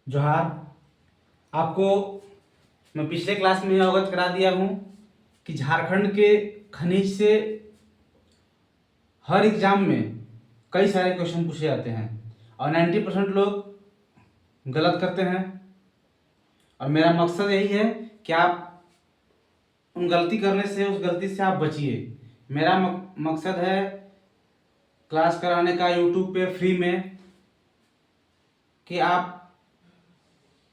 जोहार। आपको मैं पिछले क्लास में अवगत करा दिया हूँ कि झारखंड के खनिज से हर एग्जाम में कई सारे क्वेश्चन पूछे जाते हैं और 90% लोग गलत करते हैं। और मेरा मकसद यही है कि आप उन गलती करने से, उस गलती से आप बचिए। मेरा मकसद है क्लास कराने का यूट्यूब पे फ्री में, कि आप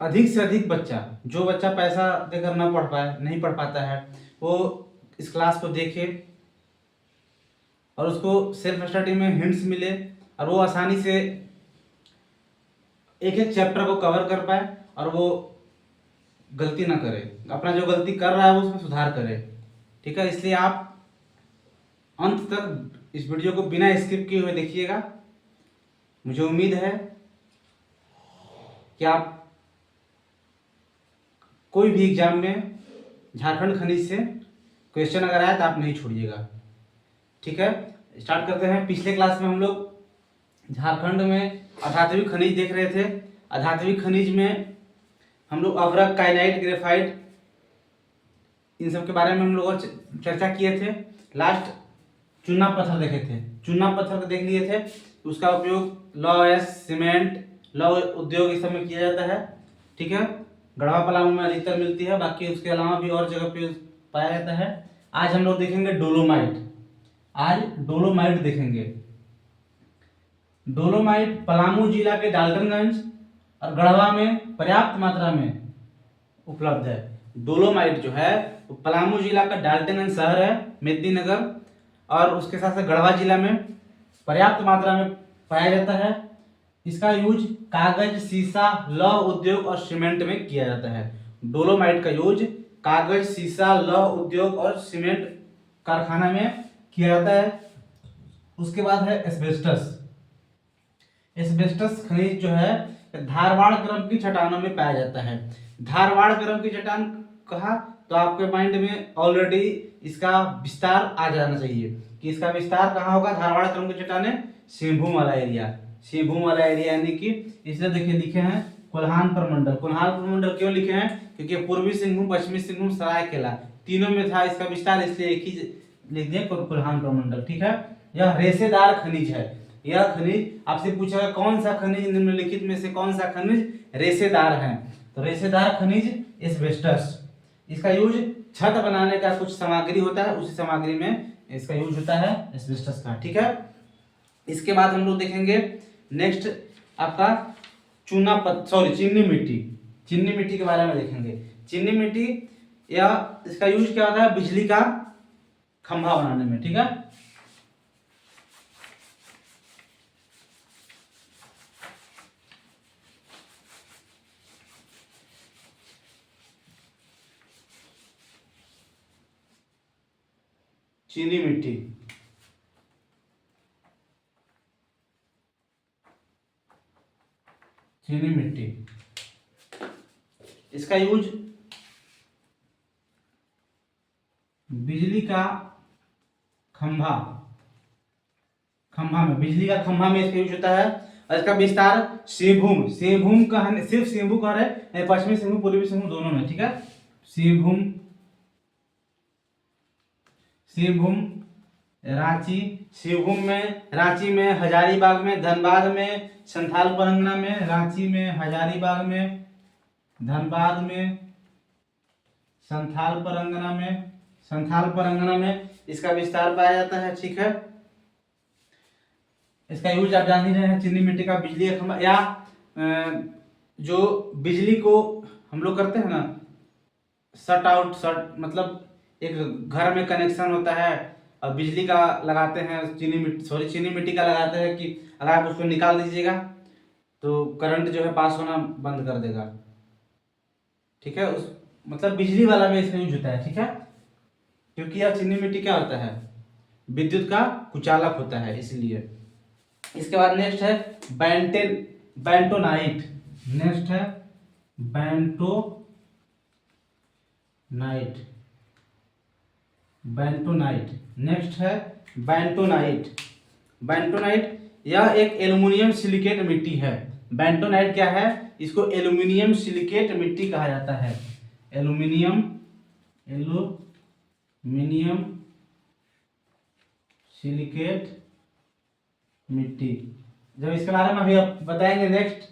अधिक से अधिक बच्चा, जो बच्चा पैसा देकर ना पढ़ पाए, नहीं पढ़ पाता है, वो इस क्लास को देखे और उसको सेल्फ स्टडी में हिंट्स मिले और वो आसानी से एक एक चैप्टर को कवर कर पाए और वो गलती ना करे, अपना जो गलती कर रहा है वो उसमें सुधार करे। ठीक है, इसलिए आप अंत तक इस वीडियो को बिना स्किप किए हुए देखिएगा। मुझे उम्मीद है कि आप कोई भी एग्जाम में झारखंड खनिज से क्वेश्चन अगर आए तो आप नहीं छोड़िएगा। ठीक है, स्टार्ट करते हैं। पिछले क्लास में हम लोग झारखंड में अधात्विक खनिज देख रहे थे। अधात्विक खनिज में हम लोग अभ्रक, काइनाइट, ग्रेफाइट, इन सब के बारे में हम लोग चर्चा किए थे। लास्ट चूना पत्थर देखे थे, चूना पत्थर को देख लिए थे। उसका उपयोग लौह अयस्क, सीमेंट, लौह उद्योग इस सब में किया जाता है। ठीक है, गढ़वा पलामू में अधिकतर मिलती है, बाकी उसके अलावा भी और जगह पे पाया जाता है। आज हम लोग देखेंगे डोलोमाइट। आज डोलोमाइट देखेंगे। डोलोमाइट पलामू जिला के डाल्टनगंज और गढ़वा में पर्याप्त मात्रा में उपलब्ध है। डोलोमाइट जो है वो पलामू जिला का डाल्टनगंज शहर है, मेदिनीनगर, और उसके साथ साथ गढ़वा जिला में पर्याप्त मात्रा में पाया जाता है। इसका यूज कागज, शीशा, लौह उद्योग और सीमेंट में किया जाता है। डोलोमाइट का यूज कागज, शीशा, लौह उद्योग और सीमेंट कारखाना में किया जाता है। उसके बाद है एस्बेस्टस। एस्बेस्टस खनिज जो है धारवाड़ क्रम की चट्टानों में पाया जाता है। धारवाड़ क्रम की चट्टान कहा तो आपके माइंड में ऑलरेडी इसका विस्तार आ जाना चाहिए कि इसका विस्तार कहाँ होगा। धारवाड़ क्रम की चट्टानें सिंहभूम वाला एरिया, सिंहभूम वाला एरिया, यानी कि इसलिए देखिए लिखे हैं कोल्हान प्रमंडल। कोल्हान प्रमंडल क्यों लिखे हैं? क्योंकि पूर्वी सिंहभूम, पश्चिमी सिंहभूम, सरायकेला तीनों में था इसका विस्तार, इसलिए एक ही लिख दिए कोल्हान प्रमंडल। ठीक है, यह रेशेदार खनिज है। यह खनिज आपसे पूछेगा कौन सा खनिज निम्नलिखित में से कौन सा खनिज रेशेदार है, तो रेशेदार खनिज एस्बेस्टस। इसका यूज छत बनाने का कुछ सामग्री होता है, उसी सामग्री में इसका यूज होता है एस्बेस्टस का। ठीक है, इसके बाद हम लोग देखेंगे नेक्स्ट आपका चीनी मिट्टी। चीनी मिट्टी के बारे में देखेंगे। चीनी मिट्टी या इसका यूज क्या होता है? बिजली का खंभा बनाने में। ठीक है, चीनी मिट्टी। चीनी मिट्टी इसका यूज बिजली का खंभा में, बिजली का खंभा में इसका यूज होता है। और इसका विस्तार सिंहभूम, सिंहभूम का सिर्फ सिंहभूम का है, पश्चिमी सिंहभूम, पूर्वी सिंहभूम दोनों में। ठीक है, सिंहभूम, सिंहभूम, रांची, सिंहभूम में, रांची में, हजारीबाग में, धनबाद में, संथाल परगना में, रांची में, हजारीबाग में, धनबाद में, संथाल परगना में इसका विस्तार पाया जाता है। ठीक है, इसका यूज आप जान ही रहे हैं, चीनी मिट्टी का बिजली का खंभा, या जो बिजली को हम लोग करते हैं ना शट आउट, मतलब एक घर में कनेक्शन होता है और बिजली का लगाते हैं, चीनी मिट्टी का लगाते हैं कि अगर आप उसको निकाल दीजिएगा तो करंट जो है पास होना बंद कर देगा। ठीक है, उस मतलब बिजली वाला में इसका यूज होता है। ठीक है, क्योंकि यह चीनी मिट्टी क्या होता है? विद्युत का कुचालक होता है, इसलिए। इसके बाद नेक्स्ट है बेंटोनाइट। नेक्स्ट है बेंटोनाइट। नेक्स्ट है बेंटोनाइट। यह एक एल्युमिनियम सिलिकेट मिट्टी है। बेंटोनाइट क्या है? इसको एल्यूमिनियम सिलिकेट मिट्टी कहा जाता है। एल्यूमिनियम सिलिकेट मिट्टी। जब इसके बारे में अभी आप बताएंगे नेक्स्ट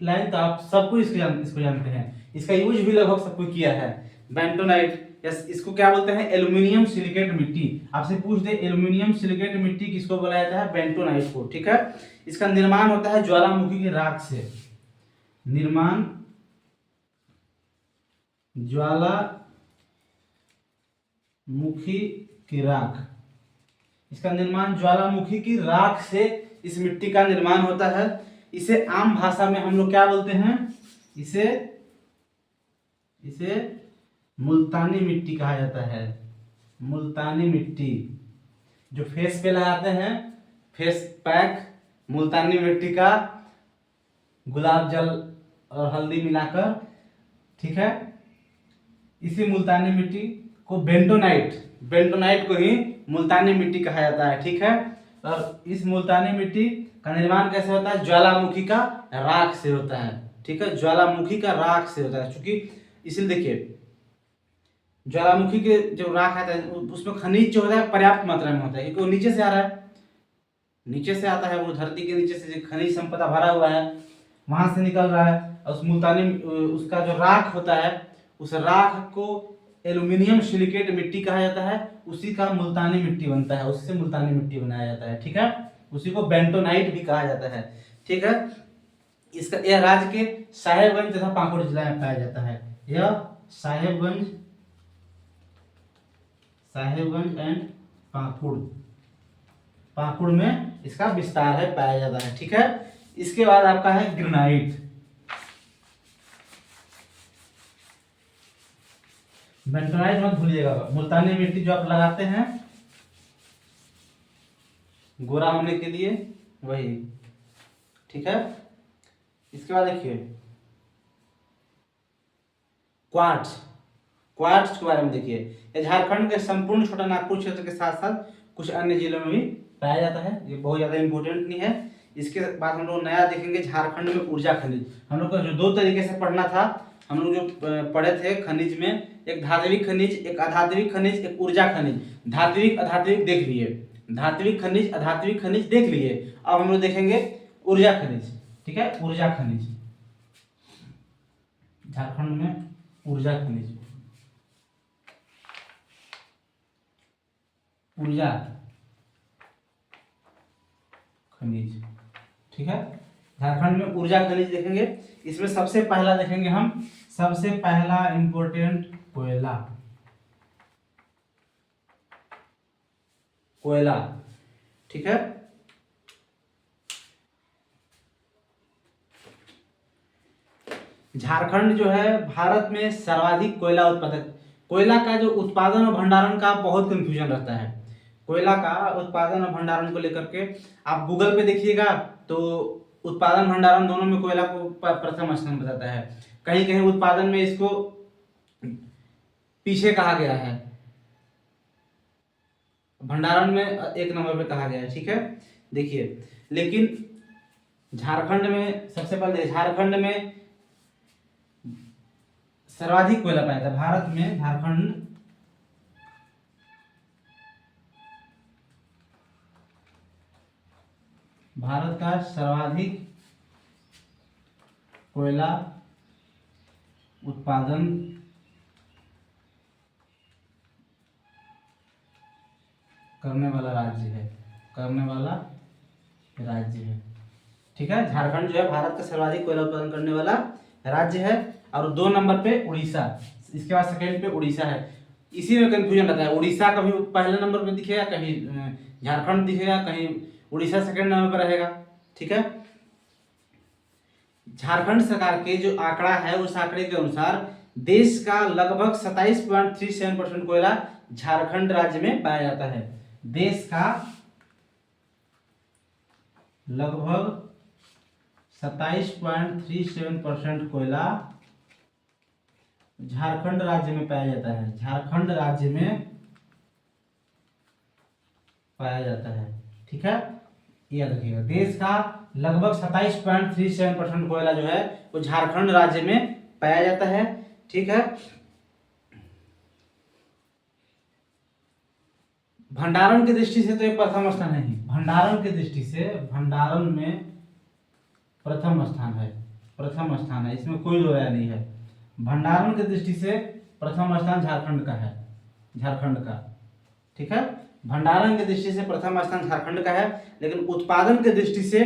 लाइन, तो आप सबको इसको जानते हैं। इसका यूज भी लगभग सबको किया है। बेंटोनाइट, यस, इसको क्या बोलते हैं? एल्यूमिनियम सिलिकेट मिट्टी। आपसे पूछ दे एल्यूमिनियम सिलिकेट मिट्टी किसको बोला जाता है? बेंटोनाइट को। ठीक है, इसका निर्माण होता है ज्वालामुखी की राख से। निर्माण ज्वालामुखी की राख, इसका निर्माण ज्वालामुखी की राख से इस मिट्टी का निर्माण होता है। इसे आम भाषा में हम लोग क्या बोलते हैं? इसे मुल्तानी मिट्टी कहा जाता है। मुल्तानी मिट्टी जो फेस पे लगाते हैं, फेस पैक, मुल्तानी मिट्टी का गुलाब जल और हल्दी मिलाकर, ठीक है। इसी मुल्तानी मिट्टी को बेंटोनाइट को ही मुल्तानी मिट्टी कहा जाता है। ठीक है, और इस मुल्तानी मिट्टी का निर्माण कैसे होता है? ज्वालामुखी का राख से होता है। ठीक है, ज्वालामुखी का राख से होता है, क्योंकि इसलिए देखिए ज्वालामुखी के जो राख आता है उसमें खनिज जो होता है पर्याप्त मात्रा में होता है, क्योंकि वो नीचे से आ रहा है, नीचे से आता है, वो धरती के नीचे से खनिज संपदा भरा हुआ है वहां से निकल रहा है। और उस मुल्तानी उसका जो राख होता है, उस राख को एल्यूमिनियम सिलिकेट मिट्टी कहा जाता है। उसी का मुल्तानी मिट्टी बनता है, उससे मुल्तानी मिट्टी बनाया जाता है। ठीक है, उसी को बेंटोनाइट भी कहा जाता है। ठीक है, इसका यह राज्य के साहेबगंज तथा पाकुड़ जिला में पाया जाता है। यह साहेबगंज एंड पाकुड़ में इसका विस्तार है, पाया जाता है। ठीक है, इसके बाद आपका है ग्रेनाइट। बेंटोनाइट मत भूलिएगा, मुल्तानी मिट्टी जो आप लगाते हैं गोरा होने के लिए, वही। ठीक है, इसके बाद देखिए क्वार्ट्ज के बारे में देखिए। ये झारखंड के संपूर्ण छोटा नागपुर क्षेत्र के साथ साथ कुछ अन्य जिलों में भी पाया जाता है। ये बहुत ज्यादा इंपॉर्टेंट नहीं है। इसके बाद हम लोग नया देखेंगे झारखंड में ऊर्जा खनिज। हम लोग को जो दो तरीके से पढ़ना था, हम लोग जो पढ़े थे खनिज में, एक धात्विक खनिज, एक अधात्विक खनिज, एक ऊर्जा खनिज। धात्विक अधात्विक देख लिए, धात्विक खनिज अधात्विक खनिज देख लिए। अब हम लोग देखेंगे ऊर्जा खनिज। ठीक है, ऊर्जा खनिज, झारखंड में ऊर्जा खनिज, ऊर्जा खनिज। ठीक है, झारखंड में ऊर्जा खनिज देखेंगे। इसमें सबसे पहला देखेंगे हम, सबसे पहला इंपॉर्टेंट कोयला। ठीक है, झारखंड जो है भारत में सर्वाधिक कोयला उत्पादक। कोयला का जो उत्पादन और भंडारण का बहुत कंफ्यूजन रहता है। कोयला का उत्पादन और भंडारण को लेकर के आप गूगल पे देखिएगा तो उत्पादन भंडारण दोनों में कोयला को प्रथम स्थान बताता है। कहीं कहीं उत्पादन में इसको पीछे कहा गया है, भंडारण में एक नंबर पे कहा गया है। ठीक है, देखिए, लेकिन झारखंड में सबसे पहले, झारखंड में सर्वाधिक कोयला पाया था। भारत में झारखंड भारत का सर्वाधिक कोयला उत्पादन करने वाला राज्य है। ठीक है, झारखंड जो है भारत का सर्वाधिक कोयला उत्पादन करने वाला राज्य है। और 2 नंबर पे उड़ीसा, इसके बाद सेकंड पे उड़ीसा है। इसी में कंफ्यूजन रहता है, उड़ीसा कभी पहले नंबर पे दिखेगा, कहीं झारखंड दिखेगा, कहीं उड़ीसा सेकंड नंबर पर रहेगा। ठीक है, झारखंड सरकार के जो आंकड़ा है उस आंकड़े के अनुसार देश का लगभग 27.37% कोयला झारखंड राज्य में पाया जाता है। देश का लगभग 27.37% कोयला झारखंड राज्य में पाया जाता है। झारखंड राज्य में पाया जाता है। ठीक है, ये याद रखिएगा, देश का लगभग 27.37% कोयला जो है वो झारखंड राज्य में पाया जाता है। ठीक है, भंडारण की दृष्टि से तो ये प्रथम स्थान है ही, भंडारण की दृष्टि से भंडारण में प्रथम स्थान है, प्रथम स्थान है, इसमें कोई दो राय नहीं है। भंडारण की दृष्टि से प्रथम स्थान झारखंड का है, झारखंड का। ठीक है, भंडारण की दृष्टि से प्रथम स्थान झारखंड का है, लेकिन उत्पादन की दृष्टि से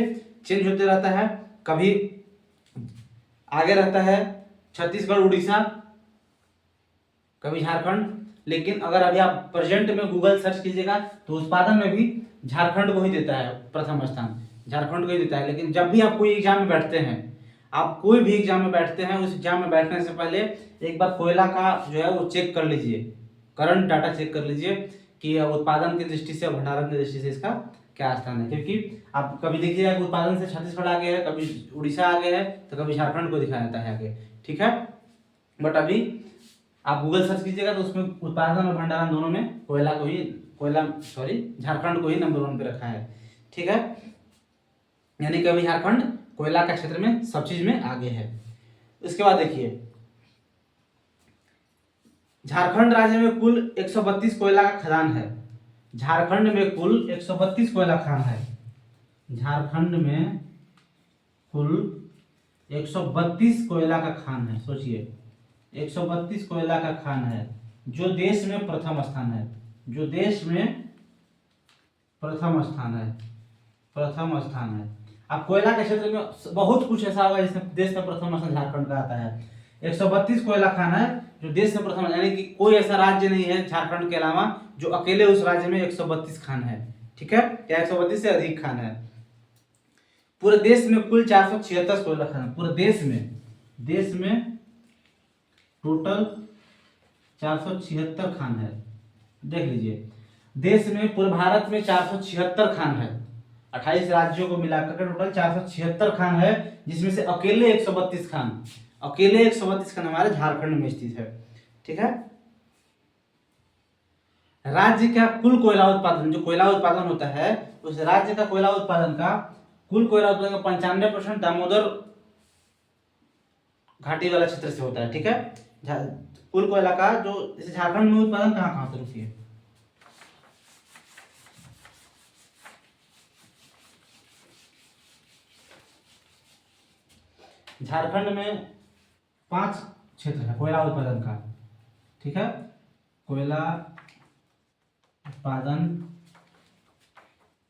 चेंज होते रहता है, कभी आगे रहता है छत्तीसगढ़ उड़ीसा, कभी झारखंड। लेकिन अगर अभी आप प्रेजेंट में गूगल सर्च कीजिएगा तो उत्पादन में भी झारखंड को ही देता है प्रथम स्थान, झारखंड को ही देता है। लेकिन जब भी आप कोई एग्जाम में बैठते हैं, आप कोई भी एग्जाम में बैठते हैं, उस एग्जाम में बैठने से पहले एक बार कोयला का जो है वो चेक कर लीजिए, करंट डाटा चेक कर लीजिए कि उत्पादन की दृष्टि से, भंडारण की दृष्टि से इसका क्या स्थान है। क्योंकि आप कभी देखिएगा कि उत्पादन से छत्तीसगढ़ आगे है, कभी उड़ीसा आगे है, तो कभी झारखंड को दिखाया जाता है आगे। ठीक है, बट अभी आप गूगल सर्च कीजिएगा तो उसमें उत्पादन और भंडारण दोनों में झारखंड को ही नंबर 1 पे रखा है। ठीक है, यानी कि अभी झारखंड कोयला का क्षेत्र में सब चीज में आगे है। उसके बाद देखिए, झारखंड राज्य में कुल 132 कोयला का खदान है। झारखंड में कुल 132 कोयला खान है, झारखंड में कुल 132 कोयला का खान है। सोचिए, 132 कोयला का खान है, जो देश में प्रथम स्थान है, जो देश में प्रथम स्थान है, प्रथम स्थान है। अब कोयला के क्षेत्र में बहुत कुछ ऐसा होगा जिसमें देश में प्रथम स्थान झारखंड का आता है। 132 कोयला खान है जो देश में प्रथम, यानी कि कोई ऐसा राज्य नहीं है झारखंड के अलावा जो अकेले उस राज्य में 132 खान है। ठीक है, या 132 से अधिक खान है। पूरे देश में कुल 476 कोयला खान, पूरे देश में टोटल 476 खान है। देख लीजिए, देश में पूरे भारत में 476 खान है, 28 राज्यों को मिलाकर के टोटल 476 खान है, जिसमें से अकेले 132 खान, अकेले 132 खान हमारे झारखंड में स्थित है। ठीक है, राज्य का कुल कोयला उत्पादन, जो कोयला उत्पादन होता है उस राज्य का कोयला उत्पादन का कुल कोयला उत्पादन का 95% दामोदर घाटी वाला क्षेत्र से होता है। ठीक है, कुल कोयला का जो जैसे झारखंड में उत्पादन कहाँ कहाँ से, रुकिए, झारखंड में 5 क्षेत्र है कोयला उत्पादन का। ठीक है, कोयला उत्पादन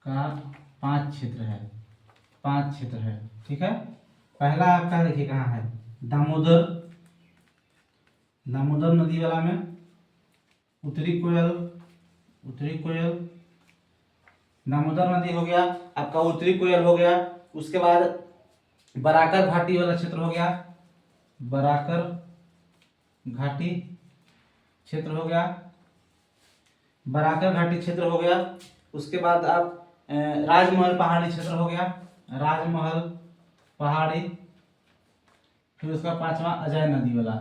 का 5 क्षेत्र है, 5 क्षेत्र है। ठीक है, पहला आपका देखिए कहाँ है, दामोदर नदी वाला में उत्तरी कोयल, दामोदर नदी हो गया आपका, उत्तरी कोयल हो गया। उसके बाद बराकर घाटी वाला क्षेत्र हो गया, बराकर घाटी क्षेत्र हो गया, बराकर घाटी क्षेत्र हो गया। उसके बाद आप राजमहल पहाड़ी क्षेत्र हो गया, राजमहल पहाड़ी। फिर उसका 5वां अजय नदी वाला,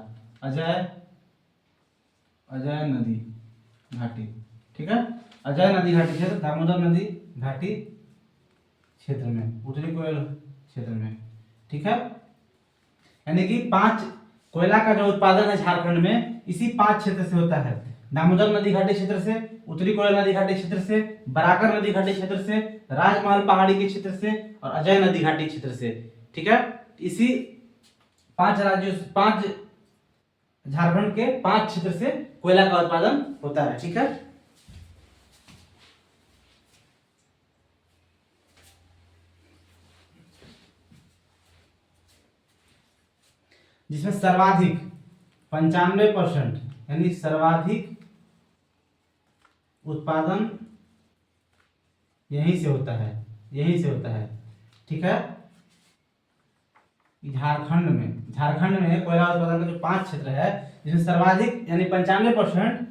अजय नदी घाटी। ठीक है, अजय नदी घाटी क्षेत्र, दामोदर नदी घाटी क्षेत्र में, उत्तरी कोयल क्षेत्र में। ठीक है, यानी कि 5 कोयला का जो उत्पादन है झारखंड में इसी 5 क्षेत्र से होता है, दामोदर नदी घाटी क्षेत्र से, उत्तरी कोयल नदी घाटी क्षेत्र से, बराकर नदी घाटी क्षेत्र से, राजमहल पहाड़ी के क्षेत्र से और अजय नदी घाटी क्षेत्र से। ठीक है, इसी 5 राज्यों, 5 झारखंड के 5 क्षेत्र से कोयला का उत्पादन होता है। ठीक है, जिसमें सर्वाधिक 95% यानी सर्वाधिक उत्पादन यहीं से होता है, यहीं से होता है। ठीक है, झारखंड में कोयला उत्पादन का जो 5 क्षेत्र है जिसमें सर्वाधिक यानी 95%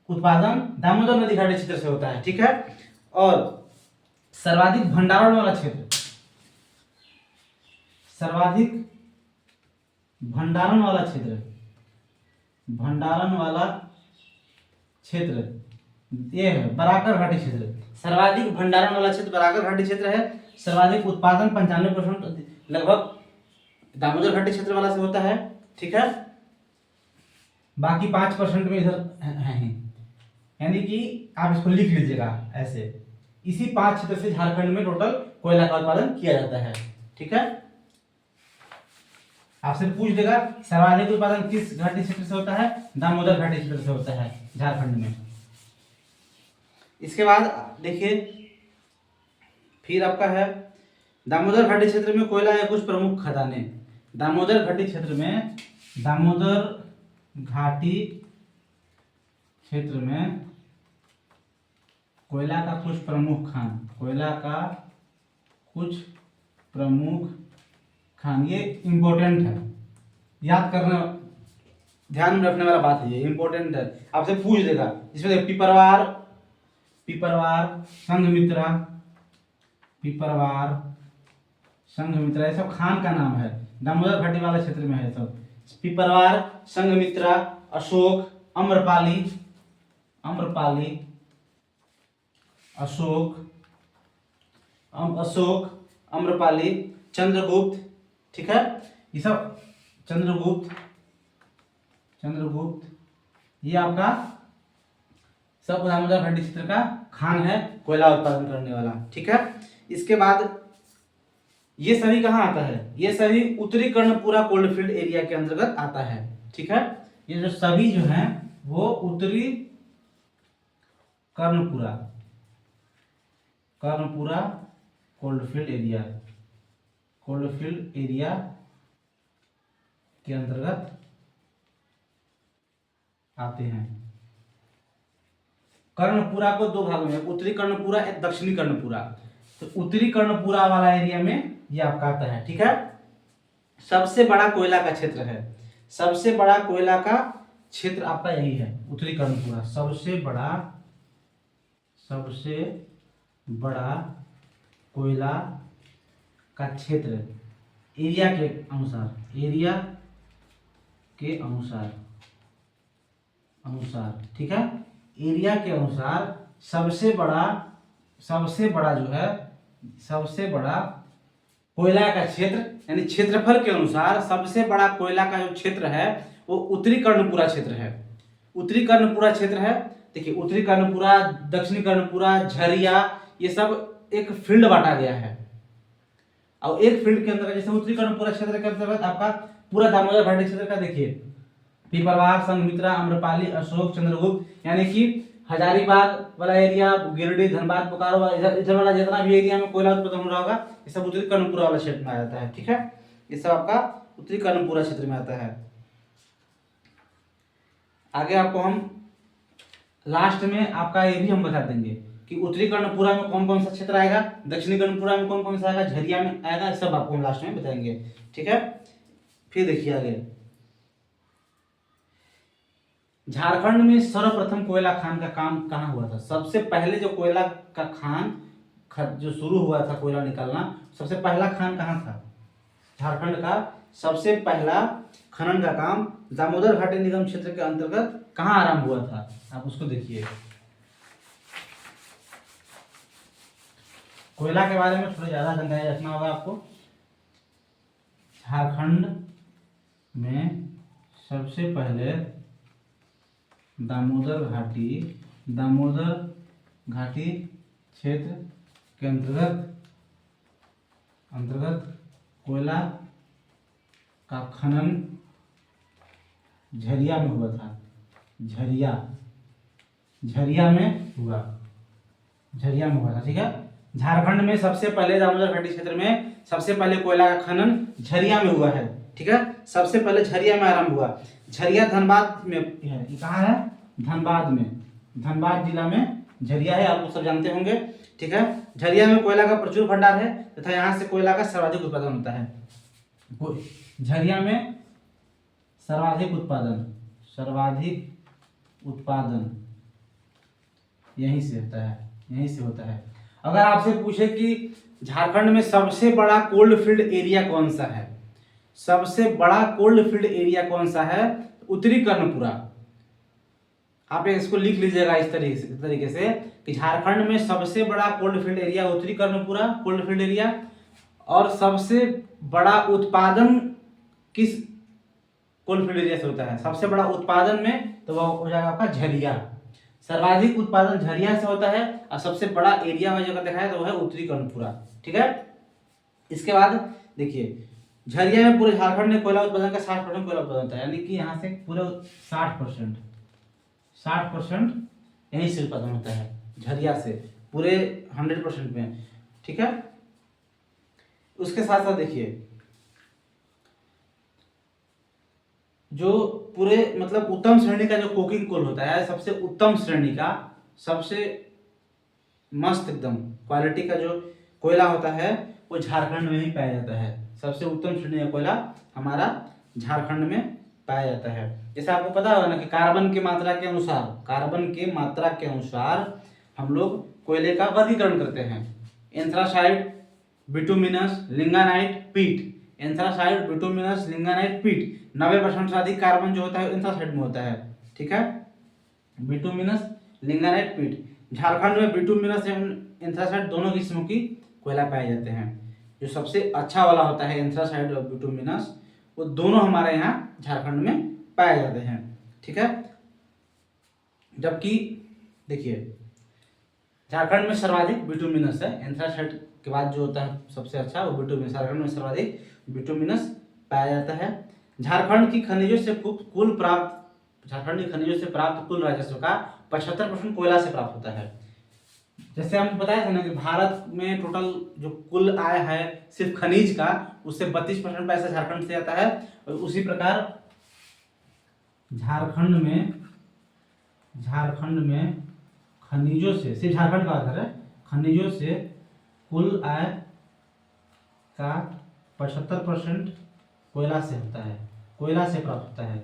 उत्पादन दामोदर नदी घाटी क्षेत्र से होता है। ठीक है, और सर्वाधिक भंडारण वाला क्षेत्र, सर्वाधिक भंडारण वाला क्षेत्र ये है बराकर घाटी क्षेत्र। सर्वाधिक भंडारण वाला क्षेत्र बराकर घाटी क्षेत्र है सर्वाधिक उत्पादन 95% लगभग दामोदर घाटी क्षेत्र वाला से होता है, ठीक है। बाकी 5% में इधर है ही, यानी कि आप इसको लिख लीजिएगा ऐसे, इसी 5 क्षेत्र से झारखंड में टोटल कोयला का उत्पादन किया जाता है, ठीक है। आपसे पूछ देगा सर्वाधिक उत्पादन किस घाटी क्षेत्र से होता है, दामोदर घाटी क्षेत्र से होता है झारखंड में। इसके बाद देखिए फिर आपका है दामोदर घाटी क्षेत्र में कोयला या कुछ प्रमुख खदानें। दामोदर घाटी क्षेत्र में, दामोदर घाटी क्षेत्र में कोयला का कुछ प्रमुख खान, कोयला का कुछ प्रमुख खान, ये इंपॉर्टेंट है, याद करना, ध्यान में रखने वाला बात है, ये इंपॉर्टेंट है, आपसे पूछ देगा। इसमें पिपरवार, पिपरवार, संघमित्रा, पिपरवार, संघमित्रा, ये सब खान का नाम है, दामोदर घाटी वाले क्षेत्र में है सब। पिपरवार, संघमित्रा, अशोक, अम्रपाली, अम्रपाली, अशोक, अशोक, अम्रपाली, चंद्रगुप्त, ठीक है। ये सब चंद्रगुप्त, चंद्रगुप्त, ये आपका सब दामोदर घाटी क्षेत्र का खान है, कोयला उत्पादन करने वाला, ठीक है। इसके बाद ये सभी कहाँ आता है, ये सभी उत्तरी कर्णपुरा कोल्डफील्ड एरिया के अंतर्गत आता है, ठीक है। ये जो सभी जो हैं वो उत्तरी Karanpura, Karanpura coalfield area, coalfield area के अंतर्गत आते हैं। कर्णपुरा को दो भागों में, उत्तरी कर्णपुरा, एक दक्षिणी कर्णपुरा। तो उत्तरी कर्णपुरा वाला एरिया में ये आपका आता है, ठीक है। सबसे बड़ा कोयला का क्षेत्र है, सबसे बड़ा कोयला का क्षेत्र आपका यही है, उत्तरी कर्णपुरा। सबसे बड़ा, सबसे बड़ा कोयला का क्षेत्र एरिया के अनुसार, एरिया के अनुसार, अनुसार, ठीक है। एरिया के अनुसार सबसे बड़ा, सबसे बड़ा जो है, सबसे बड़ा कोयला का क्षेत्र, यानी क्षेत्रफल के अनुसार सबसे बड़ा कोयला का जो क्षेत्र है वो उत्तरी कर्णपुरा क्षेत्र है। उत्तरी कर्णपुरा क्षेत्र है, देखिए उत्तरी कर्णपुरा, दक्षिणी कर्णपुरा, झरिया, ये सब एक फील्ड बांटा गया है। और एक फील्ड के अंदर जैसे उत्तरी कर्णपुरा क्षेत्र के अंतर्गत आपका पूरा दामोदर घाटी क्षेत्र का देखिए, पिपरवार, संघमित्रा, अम्रपाली, अशोक, चंद्रगुप्त, यानी कि हजारीबाग वाला एरिया, गिरिडीह, धनबाद, बोकारो, इधर वाला जितना भी एरिया में कोयला उत्पादन हो रहा होगा ये सब उत्तरी कर्णपुरा वाला क्षेत्र में आ जाता है, ठीक है। ये सब आपका उत्तरी कर्णपुरा क्षेत्र में आता है। आगे आपको हम लास्ट में आपका ये भी हम बता देंगे कि उत्तरी कर्णपुरा में कौन कौन सा क्षेत्र आएगा, दक्षिणी कर्णपुरा में कौन कौन सा आएगा, झरिया में आएगा, सब आपको हम लास्ट में बताएंगे, ठीक है। फिर देखिए आगे, झारखंड में सर्वप्रथम कोयला खान का काम कहाँ हुआ था। सबसे पहले जो कोयला का खान जो शुरू हुआ था कोयला निकालना, सबसे पहला खान कहाँ था, झारखंड का सबसे पहला खनन का काम दामोदर घाटी निगम क्षेत्र के अंतर्गत कहाँ आरंभ हुआ था, आप उसको देखिए। कोयला के बारे में थोड़ा ज्यादा जानकारी रखना होगा आपको। झारखंड में सबसे पहले दामोदर घाटी क्षेत्र के अंतर्गत कोयला का खनन झरिया में हुआ था, झरिया में हुआ था, ठीक है। झारखंड में सबसे पहले दामोदर घाटी क्षेत्र में सबसे पहले कोयला का खनन झरिया में हुआ है, ठीक है। सबसे पहले झरिया में आरंभ हुआ। झरिया धनबाद में है, ये कहाँ है, धनबाद में, धनबाद जिला में झरिया है, आप लोग सब जानते होंगे, ठीक है। झरिया में कोयला का प्रचुर भंडार है तथा यहाँ से कोयला का सर्वाधिक उत्पादन होता है। झरिया में सर्वाधिक उत्पादन यहीं से होता है। अगर आपसे पूछे कि झारखंड में सबसे बड़ा कोल्ड फील्ड एरिया कौन सा है, सबसे बड़ा कोल्ड फील्ड एरिया कौन सा है, उत्तरी कर्णपुरा। आप इसको लिख लीजिएगा इस तरीके से कि झारखंड में सबसे बड़ा कोल्ड फील्ड एरिया उत्तरी कर्णपुरा कोल्ड फील्ड एरिया, और सबसे बड़ा उत्पादन किस कोल्ड फील्ड एरिया से होता है, सबसे बड़ा उत्पादन में तो वह हो जाएगा आपका झरिया। सर्वाधिक उत्पादन झरिया से होता है और सबसे बड़ा एरिया में जगह देखा है तो वह है उत्तरी कर्णपुरा। ठीक है, इसके बाद देखिए झरिया में पूरे झारखंड में कोयला उत्पादन का 60% कोयला उत्पादन होता है, यानी कि यहाँ से पूरे 60% यहीं से उत्पादन होता है झरिया से पूरे 100% में। ठीक है, उसके साथ साथ देखिए जो पूरे मतलब उत्तम श्रेणी का जो कोकिंग कोल होता है, सबसे उत्तम श्रेणी का सबसे मस्त एकदम क्वालिटी का जो कोयला होता है वो झारखंड में ही पाया जाता है। सबसे उत्तम श्रेणी का कोयला हमारा झारखंड में पाया जाता है। जैसे आपको पता होगा ना कि कार्बन की मात्रा के अनुसार हम लोग कोयले का वर्गीकरण करते हैं। एंथ्रासाइट, बिटुमिनस, लिंगानाइट, पीट। एंथ्रासाइट, बिटुमिनस, लिंगानाइट, पीट। 90% से अधिक कार्बन जो होता है एंथ्रासाइट में होता है। ठीक है, बिटुमिनस, लिंगानाइट, पीट। झारखंड में बिटुमिनस एवं एंथ्रासाइट दोनों किस्मों की कोयला पाए जाते हैं। जो सबसे अच्छा वाला होता है एंथ्रासाइट और बिटुमिनस, वो दोनों हमारे यहाँ झारखंड में पाए जाते हैं। ठीक है, जबकि देखिए झारखंड में सर्वाधिक बिटुमिनस है, एंथ्रासाइट के बाद जो होता है सबसे अच्छा वो बिटुमिनस। झारखंड में सर्वाधिक बिटुमिनस पाया जाता है। झारखंड की खनिजों से प्राप्त कुल राजस्व का 75% कोयला से प्राप्त होता है। जैसे हम बताया था ना कि भारत में टोटल जो कुल आय है सिर्फ खनिज का, उससे 32% पैसा झारखंड से आता है। और उसी प्रकार झारखंड में खनिजों से, सिर्फ झारखंड का आधार है, खनिजों से कुल आय का 75% कोयला से होता है, कोयला से प्राप्त होता है।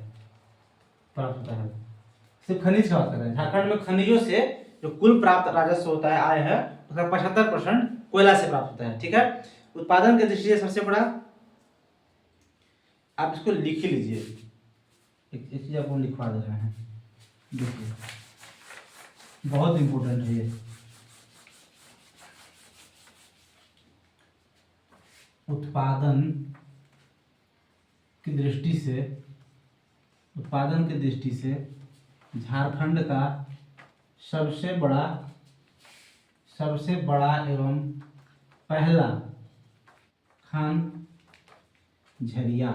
सिर्फ खनिज का बात कर रहे हैं। झारखंड में खनिजों से जो कुल प्राप्त राजस्व होता है, आय है, उसका 75% कोयला से प्राप्त होता है। ठीक है, उत्पादन की दृष्टि से सबसे बड़ा, आप इसको लिख ही लीजिए, एक चीज आपको लिखवा दे रहे हैं, देखिए बहुत इंपॉर्टेंट है ये। उत्पादन की दृष्टि से झारखंड का सबसे बड़ा एवं पहला खान झरिया।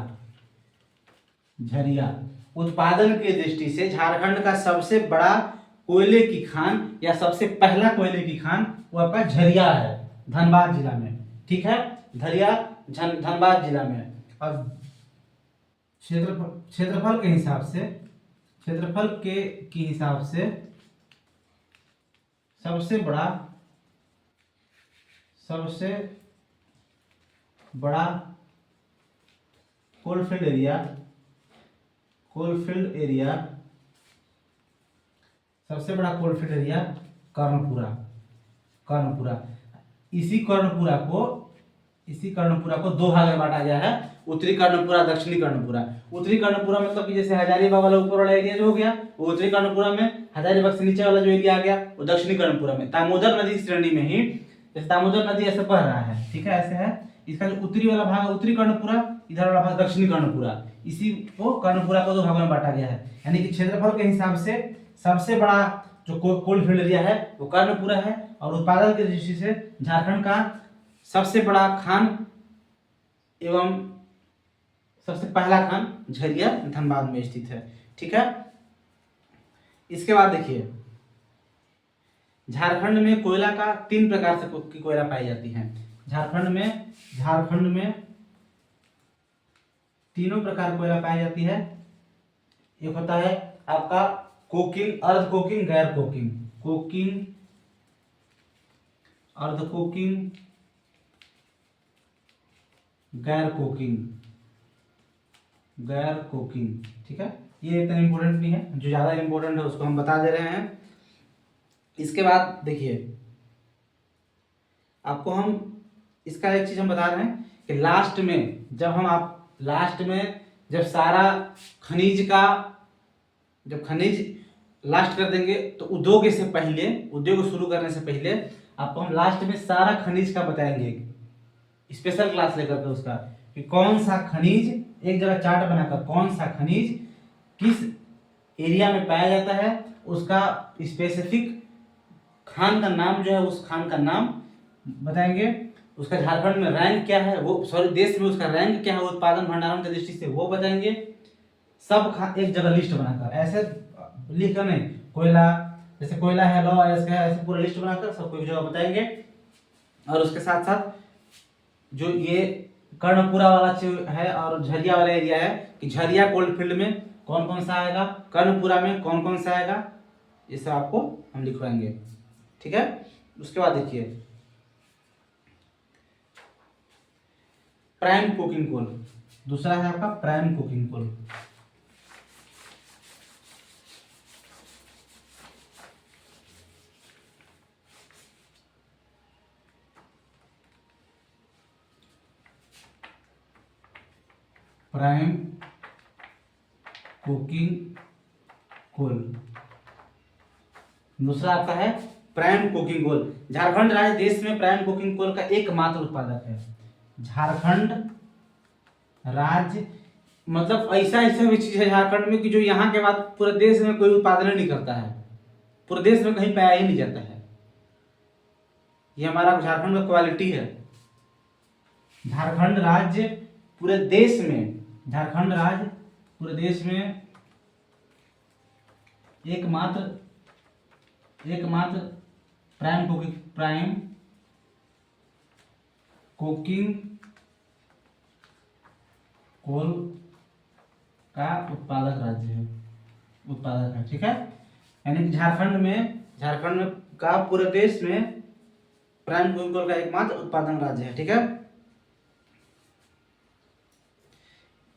उत्पादन की दृष्टि से झारखंड का सबसे बड़ा कोयले की खान या सबसे पहला कोयले की खान वो आपका झरिया है, धनबाद जिला में। ठीक है, झरिया धनबाद जिला में। और क्षेत्रफल के हिसाब से सबसे बड़ा कोलफील्ड एरिया सबसे बड़ा कोलफील्ड एरिया कर्णपुरा। इसी कर्णपुरा को दो भाग में बांटा गया है, उत्तरी कर्णपुरा, दक्षिणी कर्णपुरा। उत्तरी कर्णपुरा मतलब कि जैसे हजारीबाग वाला ऊपर वाला एरिया जो हो गया वो उत्तरी कर्णपुरा में, हजारीबाग से नीचे वाला जो एरिया आ गया वो दक्षिणी कर्णपुरा में। दामोदर नदी श्रेणी में ही, जैसे दामोदर नदी ऐसे बह रहा है, ठीक है, ऐसे है, इसका जो उत्तरी वाला भाग है उत्तरी कर्णपुरा, इधर वाला भाग दक्षिणी कर्णपुरा। इसी को कर्णपुरा को दो भागों में बांटा गया है। यानी कि क्षेत्रफल के हिसाब से सबसे बड़ा जो कोलफील्ड एरिया है वो कर्णपुरा है, और उत्पादन की दृष्टि से झारखंड का सबसे बड़ा खान एवं सबसे पहला खान झरिया धनबाद में स्थित है। ठीक है, इसके बाद देखिए झारखंड में कोयला का 3 प्रकार से की कोयला पाई जाती है। झारखंड में तीनों प्रकार कोयला पाई जाती है। एक होता है आपका कोकिंग, अर्ध कोकिंग, गैर कोकिंग। कोकिंग, अर्ध कोकिंग, गैर कोकिंग। ठीक है, ये इतना इंपॉर्टेंट नहीं है, जो ज्यादा इंपॉर्टेंट है उसको हम बता दे रहे हैं। इसके बाद देखिए आपको हम इसका एक चीज हम बता रहे हैं कि लास्ट में जब सारा खनिज लास्ट कर देंगे। तो उद्योग से पहले, उद्योग शुरू करने से पहले आपको हम लास्ट में सारा खनिज का बताएंगे, स्पेशल क्लास लेकर के उसका, कि कौन सा खनिज, एक जगह चार्ट बनाकर कौन सा खनिज किस एरिया में पाया जाता है, उसका स्पेसिफिक खान का नाम जो है, उस खान का नाम बताएंगे, उसका झारखंड में रैंक क्या है, वो सॉरी देश में उसका रैंक क्या है उत्पादन भंडारण की दृष्टि से, वो बताएंगे। सब एक जगह लिस्ट बनाकर, ऐसे लिख कर नहीं, कोयला जैसे कोयला है, लौ ऐसे पूरा लिस्ट बनाकर सबको एक जगह बताएंगे। और उसके साथ साथ जो ये कर्णपुरा वाला है और झरिया वाला एरिया है, कि झरिया कोल्ड फील्ड में कौन कौन सा आएगा, कर्णपुरा में कौन कौन सा आएगा, ये सब आपको हम लिखवाएंगे। ठीक है। उसके बाद देखिए प्राइम कोकिंग कोल, दूसरा है आपका prime coking coal. Prime cooking coal, दूसरा आपका है प्राइम कुकिंग कोल। झारखंड राज्य देश में प्राइम कुकिंग कोल का एकमात्र उत्पादक है। झारखंड राज्य मतलब ऐसा ऐसा भी चीज है झारखंड में कि जो यहाँ के बाद पूरे देश में कोई उत्पादन नहीं करता है, पूरे देश में कहीं पाया ही नहीं जाता है। ये हमारा झारखंड का क्वालिटी है। झारखंड राज्य पूरे देश में, झारखंड राज्य पूरे देश में एकमात्र प्राइम कुकिंग कोल का उत्पादक राज्य है, उत्पादक है। ठीक है, यानी कि झारखंड में का पूरे देश में प्राइम कुकिंग कोल का एकमात्र उत्पादन राज्य है। ठीक है।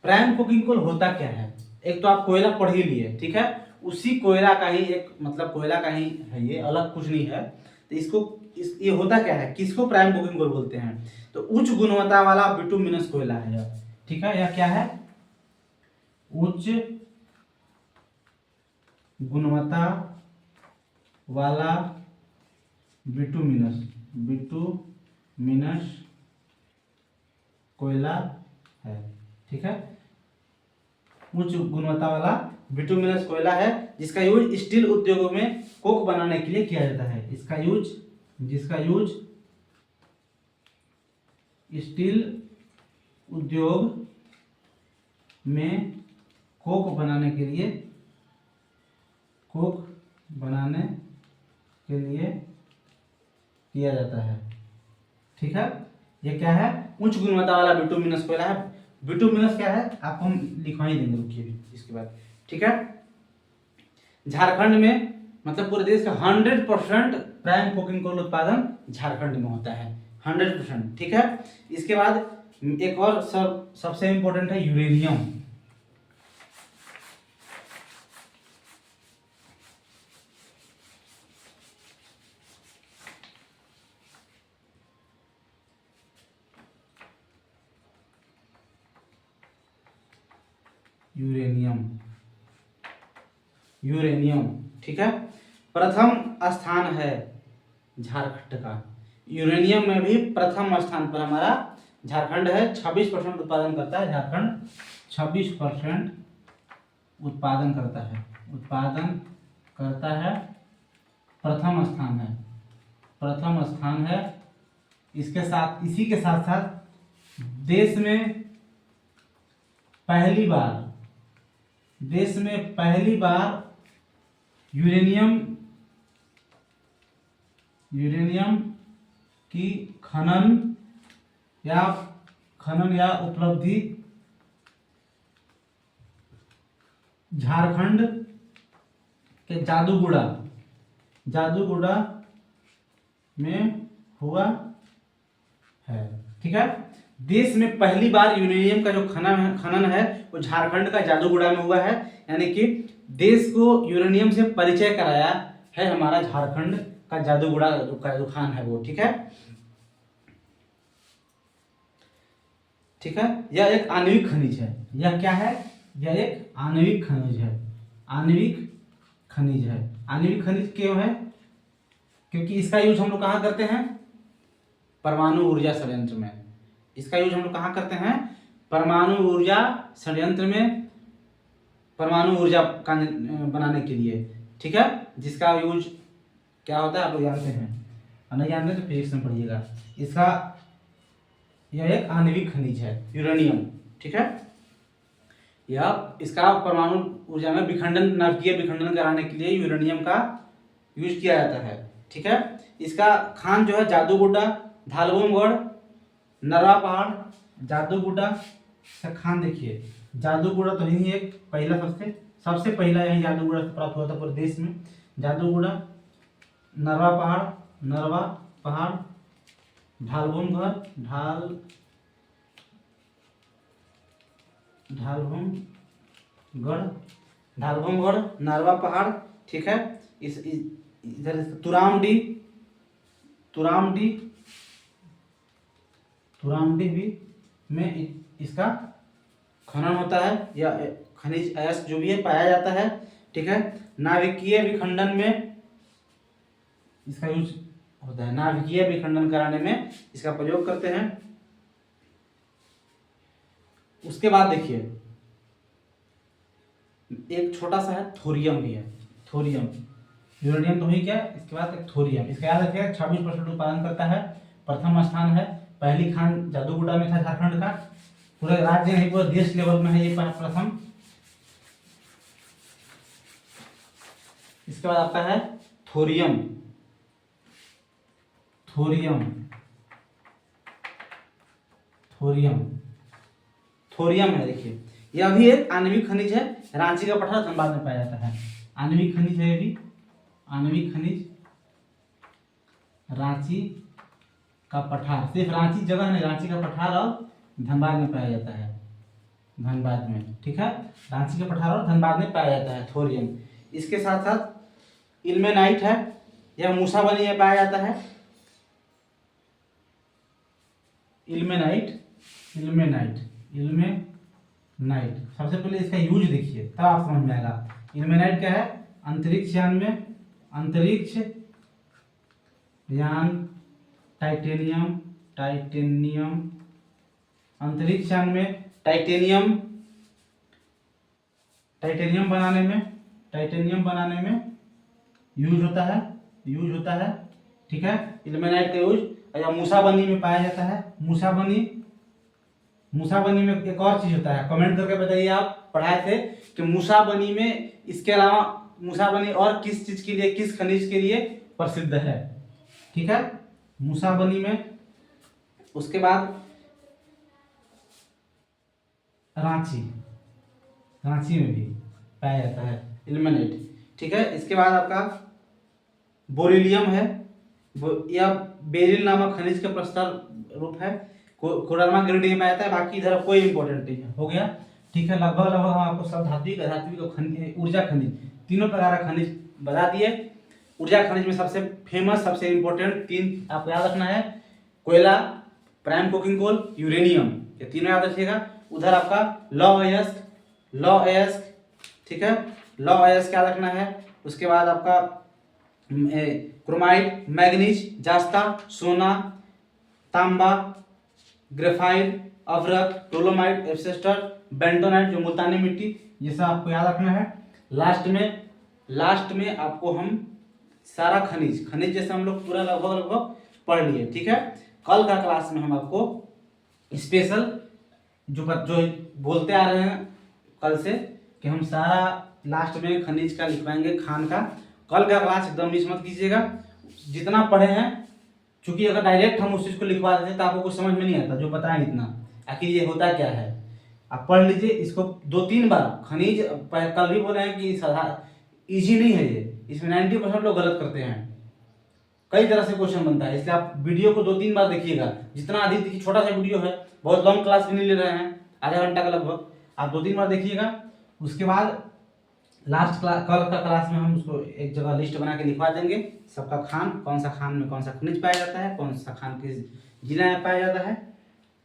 प्राइम कुकिंग कोल होता क्या है, एक तो आप कोयला पढ़ ही लिए, ठीक है, उसी कोयला का ही एक मतलब कोयला का ही है, ये अलग कुछ नहीं है। तो ये होता क्या है, किसको प्राइम कुकिंग कोल बोलते हैं, तो उच्च गुणवत्ता वाला बिटुमिनस कोयला है यह। ठीक है, यह क्या है, उच्च गुणवत्ता वाला बिटुमिनस कोयला है। ठीक है, उच्च गुणवत्ता वाला बिटुमिनस कोयला है, जिसका यूज स्टील उद्योगों में कोक बनाने के लिए किया जाता है। जिसका यूज स्टील उद्योग में कोक बनाने के लिए किया जाता है। ठीक है, ये क्या है, उच्च गुणवत्ता वाला बिटुमिनस कोयला है। बिटुमिनस क्या है आपको हम लिखवा ही देंगे, रुकिए इसके बाद। ठीक है, झारखंड में मतलब पूरे देश का 100% प्राइम कुकिंग कोल उत्पादन झारखंड में होता है, 100%। ठीक है, इसके बाद एक और सबसे इंपॉर्टेंट है यूरेनियम। यूरेनियम ठीक है, प्रथम स्थान है झारखंड का। यूरेनियम में भी प्रथम स्थान पर हमारा झारखंड है, 26% उत्पादन करता है झारखंड, 26% उत्पादन करता है, प्रथम स्थान है। इसी के साथ साथ देश में पहली बार यूरेनियम की खनन या उपलब्धि झारखंड के जादूगुड़ा में हुआ है। ठीक है, देश में पहली बार यूरेनियम का जो खनन है वो झारखंड का जादूगुड़ा में हुआ है, यानी कि देश को यूरेनियम से परिचय कराया है हमारा झारखंड का जादूगुड़ा का जो खान है वो। ठीक है, यह एक आणविक खनिज है। यह क्या है, यह एक आणविक खनिज है, आणविक खनिज है। आणविक खनिज क्यों है? क्योंकि इसका यूज हम लोग कहाँ करते हैं? परमाणु ऊर्जा संयंत्र में। इसका यूज हम लोग कहाँ करते हैं? परमाणु ऊर्जा संयंत्र में, परमाणु ऊर्जा का बनाने के लिए, ठीक है। जिसका यूज क्या होता है आप लोग जानते हैं, और नहीं जानते तो फिजिक्स में पढ़िएगा। इसका यह एक आणविक खनिज है, यूरेनियम, ठीक है। यह इसका परमाणु ऊर्जा में विखंडन, नाभिकीय विखंडन कराने के लिए यूरेनियम का यूज किया जाता है, ठीक है। इसका खान जो है जादूगुड्डा, धालबोमगढ़, नरवा पहाड़, जादूगुड्डा। इसका खान देखिए, जादूगुड्डा तो यही एक पहला सबसे पहला यही जादूगुड्डा से प्राप्त हुआ था पूरे देश में। जादूगुड्डा, नरवा पहाड़, ढालबोमगढ़, ढालबोमगढ़, नरवा पहाड़, ठीक है। इस इधर तुरामडी भी में इसका खनन होता है, या खनिज अयस्क जो भी है पाया जाता है, ठीक है। नाभिकीय विखंडन में इसका यूज होता है, नाभिकीय विखंडन कराने में इसका प्रयोग करते हैं। उसके बाद देखिए एक छोटा सा है थोरियम भी है, थोरियम। यूरेनियम तो ही क्या, इसके बाद एक थोरियम। इसका याद रखिएगा 26% उत्पादन करता है, प्रथम स्थान है। पहली खान जादूगुड्डा में था झारखंड का, पूरे राज्य नहीं पूरे देश लेवल में है ये प्रथम। इसके बाद आता है थोरियम, थोरियम है। देखिए यह भी एक आणविक खनिज है, रांची का पठार धनबाद में पाया जाता है। आणविक खनिज है ये भी, आणविक खनिज रांची का पठार, सिर्फ रांची जगह नहीं, रांची का पठार और धनबाद में पाया जाता है, धनबाद में, ठीक है। रांची का पठार और धनबाद में पाया जाता है थोरियम। इसके साथ साथ इल्मेनाइट है, यह मूसाबनी में पाया जाता है। इल्मेनाइट, सबसे पहले इसका यूज देखिए तब आप समझ में आएगा। इल्मेनाइट क्या है? अंतरिक्ष यान में, अंतरिक्ष यान टाइटेनियम, अंतरिक्ष यान में टाइटेनियम बनाने में यूज होता है, ठीक है। इल्मेनाइट का यूज या मूसाबनी में पाया जाता है। मूसाबनी में एक और चीज होता है, कमेंट करके बताइए आप पढ़ाए थे कि मूसाबनी में, इसके अलावा मूसाबनी और किस चीज के लिए, किस खनिज के लिए प्रसिद्ध है, ठीक है। मूसाबनी में, उसके बाद रांची में भी पाया जाता है इल्मेनाइट, ठीक है। इसके बाद आपका बोरिलियम है, यह बेरिल नामक खनिज का प्रस्तर रूप है, कोडरमा गिरिडीह में पाया जाता है। बाकी इधर कोई इंपॉर्टेंट नहीं है, हो गया, ठीक है। लगभग हम आपको सब धात्विक, अधात्विक और ऊर्जा खनिज, तीनों प्रकार का खनिज बता दिए। ऊर्जा खनिज में सबसे फेमस, सबसे इंपॉर्टेंट तीन आपको याद रखना है, कोयला, प्राइम कोकिंग कोल, यूरेनियम, ये तीनों याद रखिएगा। उधर आपका लौ अयस्क, ठीक है, लौ अयस्क याद रखना है। उसके बाद आपका क्रोमाइट, मैग्नीज, जास्ता, सोना, तांबा, ग्रेफाइट, अभ्रक, डोलोमाइट, एब्सिस्टर, बेंटोनाइट जो मुल्तानी मिट्टी, ये सब आपको याद रखना है। लास्ट में आपको हम सारा खनिज जैसे हम लोग पूरा लगभग पढ़ लिए, ठीक है। कल का क्लास में हम आपको स्पेशल जो बोलते आ रहे हैं कल से कि हम सारा लास्ट में खनिज का लिखवाएंगे, खान का। कल का क्लास एकदम मिस मत कीजिएगा, जितना पढ़े हैं, क्योंकि अगर डायरेक्ट हम उस चीज को लिखवा देते तो आपको कुछ समझ में नहीं आता, जो बताएं इतना आखिर ये होता क्या है। आप पढ़ लीजिए इसको 2-3 बार। खनिज कल भी बोले हैं कि इजी नहीं है ये, इसमें 90% लोग गलत करते हैं, कई तरह से क्वेश्चन बनता है, इसलिए आप वीडियो को 2-3 बार देखिएगा। जितना अधिक देखिए, छोटा सा वीडियो है, बहुत लॉन्ग क्लास भी नहीं ले रहे हैं, आधा घंटा का लगभग, आप 2-3 बार देखिएगा। उसके बाद लास्ट कल का क्लास में हम उसको एक जगह लिस्ट बना के लिखवा देंगे, सबका खान, कौन सा खान में कौन सा खनिज पाया जाता है, कौन सा खान किस जिला में पाया जाता है,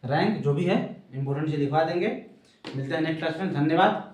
रैंक जो भी है इंपोर्टेंट से लिखवा देंगे। मिलते हैं नेक्स्ट क्लास में, धन्यवाद।